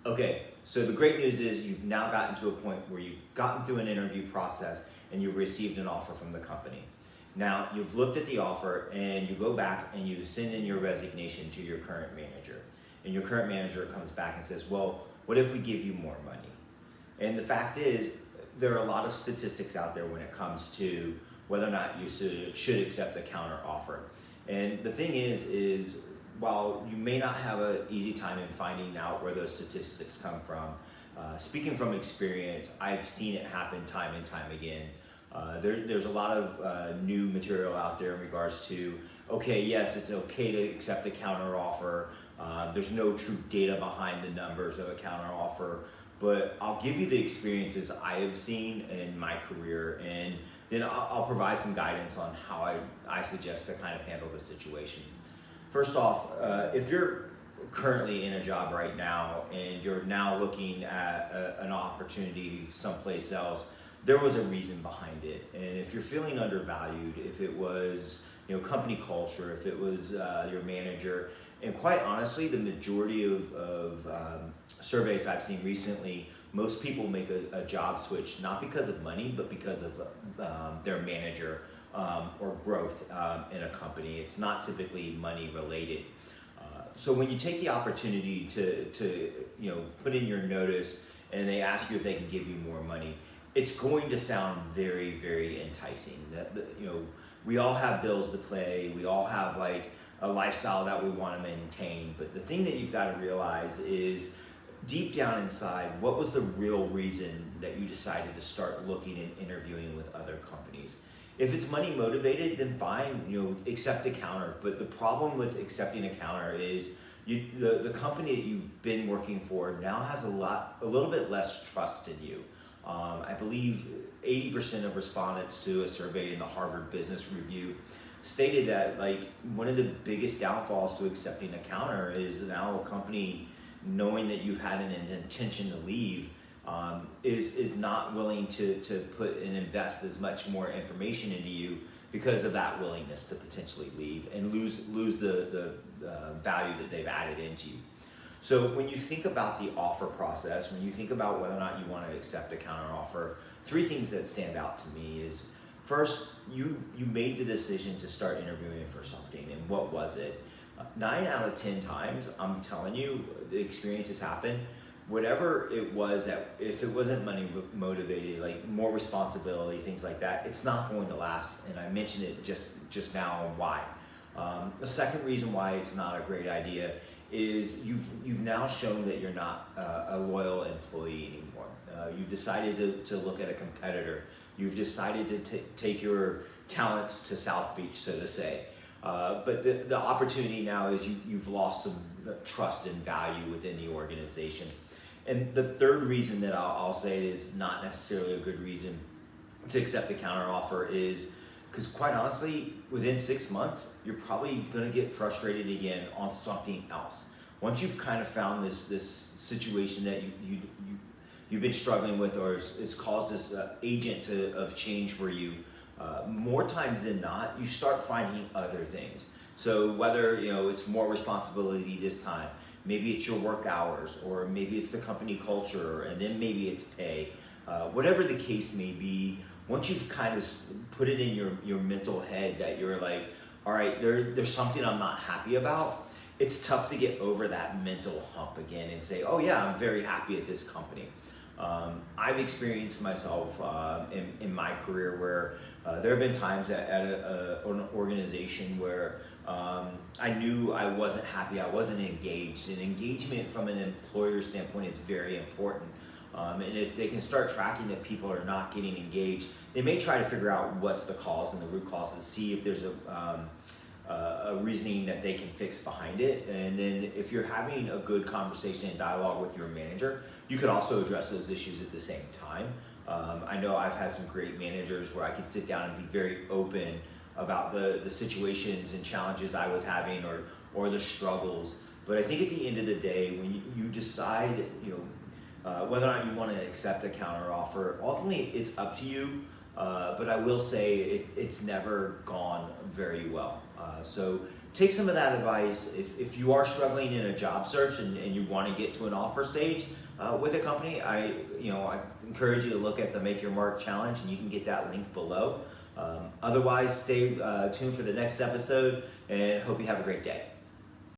Okay, so the great news is you've now gotten to a point where you've gotten through an interview process and you've received an offer from the company. Now you've looked at the offer and you go back and you send in your resignation to your current manager. And your current manager comes back and says, well, what if we give you more money? And the fact is, there are a lot of statistics out there when it comes to whether or not you should accept the counter offer. And the thing is while you may not have an easy time in finding out where those statistics come from, speaking from experience, I've seen it happen time and time again. There's a lot of new material out there in regards to, okay, yes, it's okay to accept a counter offer. There's no true data behind the numbers of a counter offer, but I'll give you the experiences I have seen in my career, and then I'll provide some guidance on how I suggest to kind of handle the situation. First off, if you're currently in a job right now and you're now looking at an opportunity someplace else, there was a reason behind it. And if you're feeling undervalued, if it was company culture, if it was your manager, and quite honestly, the majority of surveys I've seen recently, most people make a job switch not because of money, but because of their manager or growth in a company. It's not typically money related. So when you take the opportunity to put in your notice and they ask you if they can give you more money, it's going to sound very, very enticing. We all have bills to pay. We all have like a lifestyle that we want to maintain. But the thing that you've got to realize is deep down inside, what was the real reason that you decided to start looking and interviewing with other companies? If it's money motivated, then fine, accept a counter. But the problem with accepting a counter is the company that you've been working for now has a little bit less trust in you. I believe 80% of respondents to a survey in the Harvard Business Review stated that one of the biggest downfalls to accepting a counter is now a company knowing that you've had an intention to leave is not willing to put and invest as much more information into you because of that willingness to potentially leave and lose the value that they've added into you. So when you think about the offer process, when you think about whether or not you want to accept a counter offer, three things that stand out to me is, first, you made the decision to start interviewing for something, and what was it? 9 out of 10 times, I'm telling you, the experiences happen. Whatever it was, that if it wasn't money motivated, like more responsibility, things like that, it's not going to last. And I mentioned it just now on why. The second reason why it's not a great idea is you've now shown that you're not a loyal employee anymore. You've decided to look at a competitor. You've decided to take your talents to South Beach, so to say. But the opportunity now is you've lost some trust and value within the organization. And the third reason that I'll say is not necessarily a good reason to accept the counter offer is because, quite honestly, within 6 months, you're probably going to get frustrated again on something else. Once you've kind of found this situation that you've been struggling with, or it's caused this agent of change for you, more times than not, you start finding other things. So whether it's more responsibility this time, maybe it's your work hours, or maybe it's the company culture, and then maybe it's pay. Whatever the case may be, once you've kind of put it in your mental head that you're like, all right, there's something I'm not happy about, it's tough to get over that mental hump again and say, oh yeah, I'm very happy at this company. I've experienced myself in my career where there have been times at an organization where I knew I wasn't happy, I wasn't engaged, and engagement from an employer standpoint is very important. And if they can start tracking that people are not getting engaged, they may try to figure out what's the cause and the root cause and see if there's a reasoning that they can fix behind it. And then if you're having a good conversation and dialogue with your manager, you could also address those issues at the same time. I know I've had some great managers where I could sit down and be very open about the situations and challenges I was having or the struggles. But I think at the end of the day, when you decide whether or not you want to accept a counter offer, ultimately it's up to you. But I will say it's never gone very well. So take some of that advice. If you are struggling in a job search and you want to get to an offer stage with a company, I encourage you to look at the Make Your Mark Challenge, and you can get that link below. Otherwise, stay tuned for the next episode, and hope you have a great day.